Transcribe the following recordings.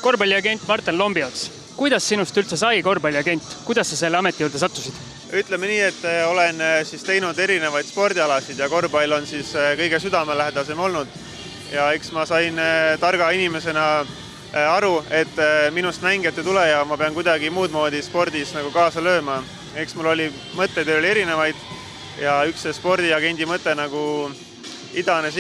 Korvpalliagent Martin Lombiots. Kuidas sinust üldse sai korvpalliagent? Kuidas sa selle ameti juurde sattusid? Ütleme nii, et olen siis teinud erinevaid spordialasid ja korvpall on siis kõige südamelähedasem olnud. Ja eks ma sain targa inimesena aru, et minust mängijat ei tule ja ma pean kuidagi muud moodi spordis nagu kaasa lööma. Eks mul oli mõtteid oli erinevaid ja üks spordiagendi mõte nagu idanes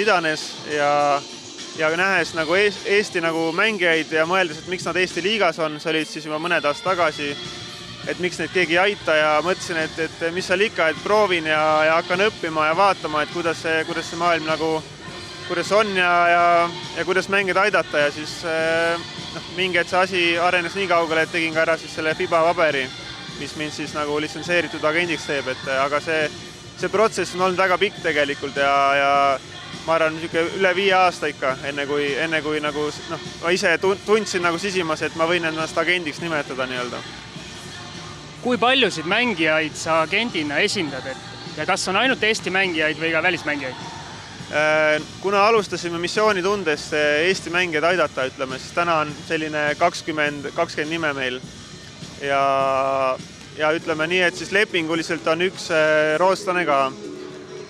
ja nähes nagu Eesti nagu mängijaid ja mõeldes, et miks nad Eesti liigas on, see olid siis juba mõned aastad tagasi, et miks neid keegi ei aita ja mõtlesin, et mis seal ikka, et proovin ja hakkan õppima ja vaatama, et kuidas see maailm nagu, kuidas on ja kuidas mängida aidata ja siis mingi see asi arenes nii kaugele, et tegin ka ära siis selle FIBA paberi, mis mind siis nagu litsenseeritud agendiks teeb, aga see protsess on olnud väga pikk tegelikult ja ma arvan, üle 5 aasta ikka, enne kui nagu, ma ise tundsin nagu sisimas, et ma võin ennast agendiks nimetada nii-öelda. Kui paljusid mängijaid sa agendina esindad ja kas on ainult Eesti mängijaid või ka välismängijaid? Kuna alustasime missioonitundest Eesti mängijaid aidata, ütleme, siis täna on selline 20 nime meil ja ütleme nii, et siis lepinguliselt on üks rootslane ka.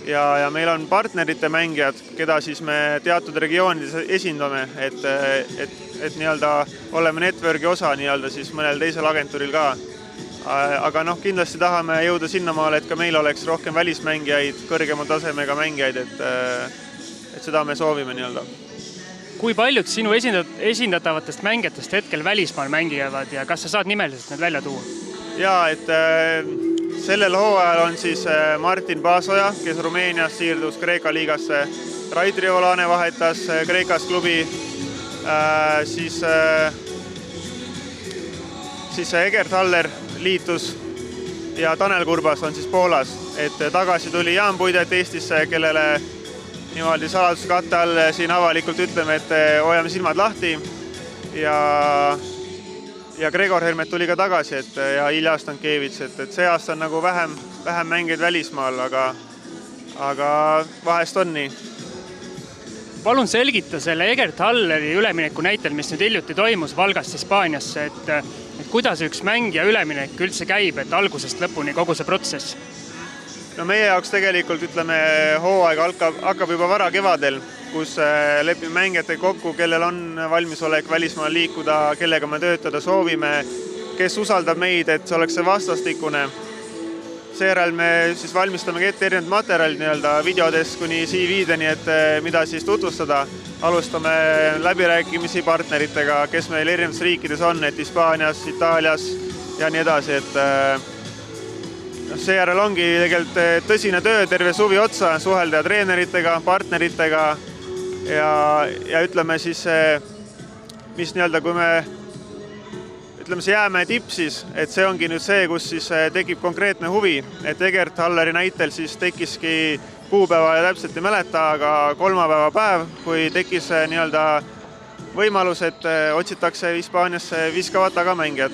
Ja meil on partnerite mängijad, keda siis me teatud regioonides esindame, et nii-öelda oleme networki osa nii-öelda siis mõnel teisel agentuuril ka. Aga kindlasti tahame jõuda sinnamaale, et ka meil oleks rohkem välismängijaid, kõrgema tasemega mängijaid, et seda me soovime nii-öelda. Kui paljud sinu esindatavatest mängijatest hetkel välismaal mängivad ja kas sa saad nimeliselt need välja tuua? Jaa, et sellel hooajal on siis Martin Paasoja, kes Rumeenias siirdus Kreeka liigasse, Raidri Olane vahetas Kreekas klubi, siis Egert Haller liitus ja Tanel Kurbas on siis Poolas, et tagasi tuli Jaan Puidet Eestisse, kellele niimoodi saladuskatte all siin avalikult ütleme, et hoiame silmad lahti ja Gregor Hermet tuli ka tagasi ja Ilja Stankevits, et see aasta on nagu vähem mängijaid välismaal, aga vahest on nii. Palun selgita selle Egert Halleri ülemineku näitel, mis nüüd hiljuti toimus Valgast Hispaaniasse, et kuidas üks mängija üleminek üldse käib, et algusest lõpuni kogu see protsess? No meie jaoks tegelikult ütleme hooaeg hakkab juba vara kevadel, kus lepime mängijate kokku, kellel on valmisolek välismaal liikuda, kellega me töötada soovime, kes usaldab meid, et see oleks see vastastikune. Seejärel me siis valmistame ette erinevad materjalid nii-öelda videodest kuni CV-deni, et mida siis tutvustada. Alustame läbirääkimisi partneritega, kes meil erinevates riikides on, et Hispaanias, Itaalias ja nii edasi, et seejärel ongi tegelikult tõsine töö terve suvi otsa, suhelda treeneritega, partneritega ja ütleme siis, mis nii-öelda, kui me see jääme tipsis, et see ongi nüüd see, kus siis tekib konkreetne huvi, et Egert Halleri näitel siis tekkiski kuupäeva ja täpselt ei mäleta, aga kolmapäeva päev, kui tekkis nii-öelda võimalus, et otsitakse Hispaaniasse viskavat tagamängijat.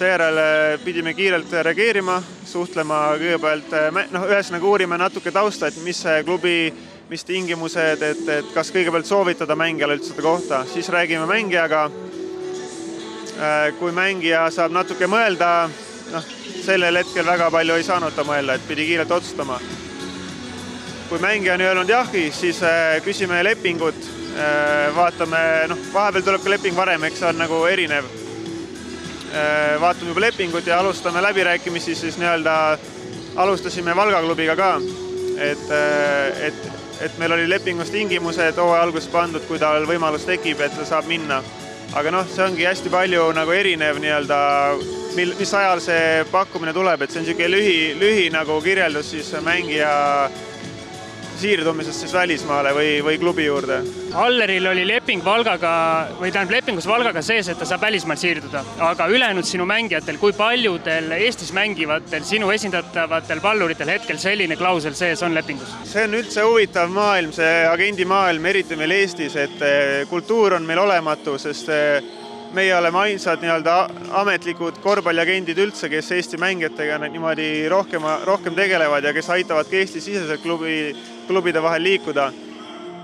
Seejärel pidime kiirelt reageerima, suhtlema kõigepealt, ühesõnaga uurime natuke tausta, et mis see klubi, mis tingimused, et kas kõigepealt soovitada mängijale üldse seda kohta, siis räägime mängijaga. Kui mängija saab natuke mõelda, sellel hetkel väga palju ei saanud ta mõelda, et pidi kiirelt otsustama. Kui mängija on öelnud jahi, siis küsime lepingut, vaatame, vahepeal tuleb ka leping varem, eks see on nagu erinev. Vaatame juba lepingut ja alustame läbirääkimisi, siis nii-öelda alustasime Valga klubiga ka, et meil oli lepingus tingimused hooaja alguses pandud, kui tal võimalus tekib, et ta saab minna. Aga see ongi hästi palju nagu erinev nii-öelda, mis ajal see pakkumine tuleb, et see on selline lühi nagu kirjeldus siis mängija siirdumisest siis välismaale või klubi juurde. Halleril oli leping Valgaga, või tähendab lepingus Valgaga sees, et ta saab välismaal siirduda, aga ülejäänud sinu mängijatel, kui paljudel Eestis mängivatel, sinu esindatavatel palluritel hetkel selline klausel sees on lepingus? See on üldse huvitav maailm, see agendi maailm, eriti meil Eestis, et kultuur on meil olematu, sest meie oleme ainsad nii-öelda ametlikud korvpalliagendid üldse, kes Eesti mängijatega niimoodi rohkem tegelevad ja kes aitavad ka Eesti siseselt klubide vahel liikuda.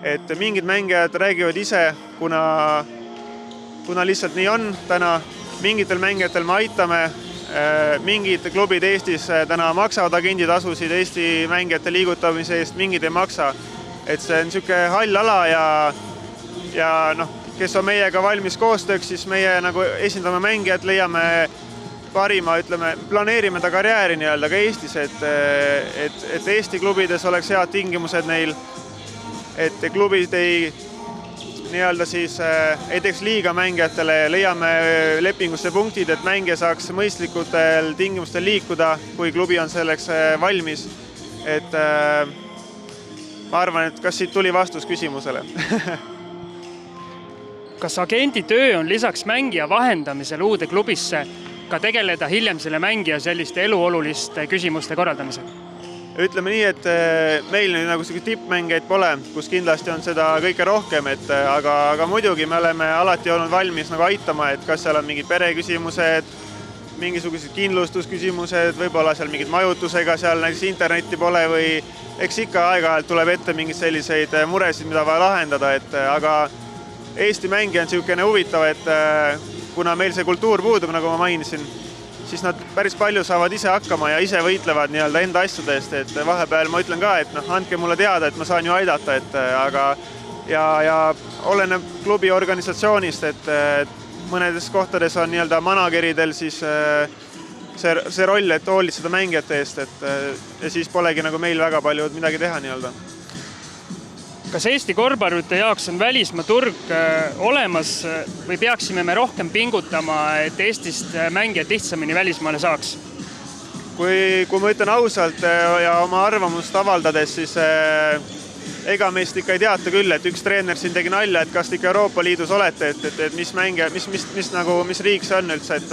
Et mingid mängijad räägivad ise, kuna kuna lihtsalt nii on täna, mingitel mängijatel me aitame, mingid klubid Eestis täna maksavad agenditasusid Eesti mängijate liigutamise eest, mingid ei maksa. Et see on niisugune hall ala ja kes on meiega valmis koostööks, siis meie nagu esindame mängijad, leiame parima, ütleme, planeerime ta karjääri nii-öelda ka Eestis, et Eesti klubides oleks head tingimused neil, et klubid ei nii-öelda siis ei teeks liiga mängijatele, leiame lepingusse punktid, et mängija saaks mõistlikutel tingimustel liikuda, kui klubi on selleks valmis. Et ma arvan, et kas siit tuli vastus küsimusele? Kas agendi töö on lisaks mängija vahendamisel uude klubisse ka tegeleda hiljem selle mängija selliste eluoluliste küsimuste korraldamisega? Ütleme nii, et meil nagu tippmängijaid pole, kus kindlasti on seda kõike rohkem, aga muidugi me oleme alati olnud valmis nagu aitama, et kas seal on mingid pereküsimused, mingisugused kindlustusküsimused, võib-olla seal mingid majutusega, seal näiteks internetti pole või eks ikka aeg-ajalt tuleb ette mingid selliseid muresid, mida vaja lahendada, aga Eesti mängija on niisugune huvitav, et kuna meil see kultuur puudub, nagu ma mainisin, siis nad päris palju saavad ise hakkama ja ise võitlevad nii-öelda enda asjadest, et vahepeal ma ütlen ka, et andke mulle teada, et ma saan ju aidata, aga ja oleneb klubi organisatsioonist, et mõnedes kohtades on nii-öelda manageridel siis see roll, et hoolitseda mängijate eest, ja siis polegi nagu meil väga palju midagi teha nii-öelda. Kas Eesti korvpallurite jaoks on välismaa turg olemas või peaksime me rohkem pingutama, et Eestist mängijad lihtsamini välismaale saaks? Kui ma ütlen ausalt ja oma arvamust avaldades, siis ega meist ikka ei teata küll, et üks treener siin tegi nalja, et kas ikka Euroopa Liidus olete, et mis mängija, mis riik see on üldse,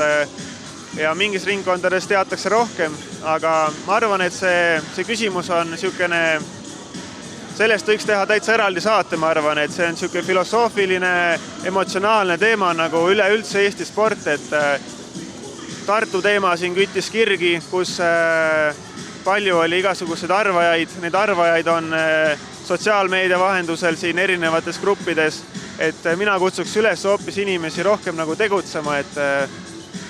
ja mingis ringkondades teatakse rohkem, aga ma arvan, et see küsimus on niisugune, sellest võiks teha täitsa eraldi saate, ma arvan, et see on niisugune filosoofiline, emotsionaalne teema nagu üleüldse Eesti sport, et Tartu teema siin küttis kirgi, kus palju oli igasuguseid arvajaid, neid arvajaid on sotsiaalmeedia vahendusel siin erinevates gruppides, et mina kutsuks üles hoopis inimesi rohkem nagu tegutsema, et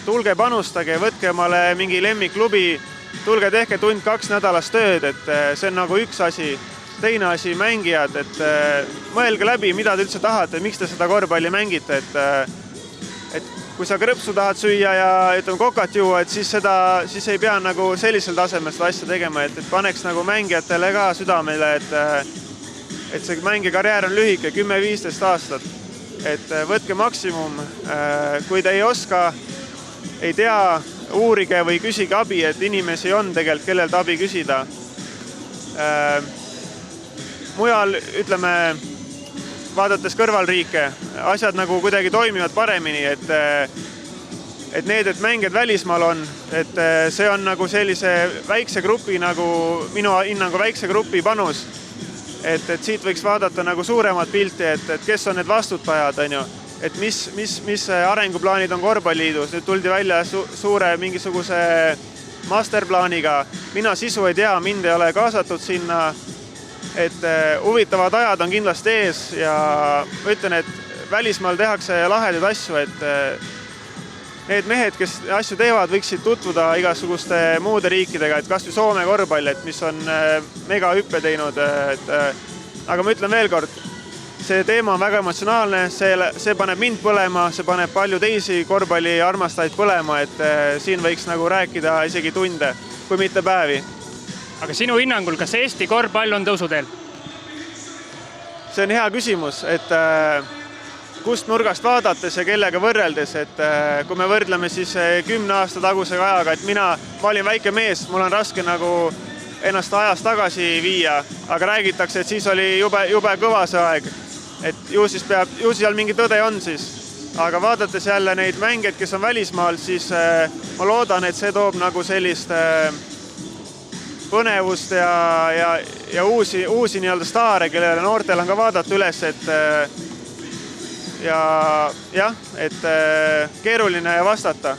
tulge panustage, võtke omale mingi lemmikklubi, tulge tehke tund-kaks nädalas tööd, et see on nagu üks asi. Teine asi, mängijad, et mõelge läbi, mida te üldse tahate, miks te seda korvpalli mängite, et kui sa krõpsu tahad süüa ja ütleme kokat juua, et siis ei pea nagu sellisel tasemel seda asja tegema, et paneks nagu mängijatele ka südamele, et see mängikarjäär on lühike, 10-15 aastat, et võtke maksimum, kui te ei oska, ei tea, uurige või küsige abi, et inimesi on tegelikult, kellelt abi küsida. Mujal, ütleme, vaadates kõrvalriike, asjad nagu kuidagi toimivad paremini, et need, et mängijad välismaal on, et see on nagu sellise väikse grupi, nagu minu hinnangu väikse grupi panus, et siit võiks vaadata nagu suuremat pilti, et kes on need vastutajad, on ju, et mis arenguplaanid on korvpalliliidus, nüüd tuldi välja suure mingisuguse masterplaaniga, mina sisu ei tea, mind ei ole kaasatud sinna, et huvitavad ajad on kindlasti ees ja ütlen, et välismaal tehakse lahedaid asju, et need mehed, kes asju teevad, võiksid tutvuda igasuguste muude riikidega, et kas või Soome korvpall, et mis on mega hüppe teinud, aga ma ütlen veel kord, see teema on väga emotsionaalne, see paneb mind põlema, see paneb palju teisi korvpalli armastajaid põlema, et siin võiks nagu rääkida isegi tunde, kui mitte päevi. Aga sinu hinnangul, kas Eesti korvpall on tõusuteel? See on hea küsimus, et kust nurgast vaadates ja kellega võrreldes, et kui me võrdleme siis 10 aasta taguse ajaga, et ma olin väike mees, mul on raske nagu ennast ajast tagasi viia, aga räägitakse, et siis oli jube kõva see aeg, et ju seal mingi tõde on siis. Aga vaadates jälle neid mängeid, kes on välismaal, siis ma loodan, et see toob nagu sellist põnevust ja uusi nii-öelda staare, kellele noortel on ka vaadata üles, et et keeruline vastata.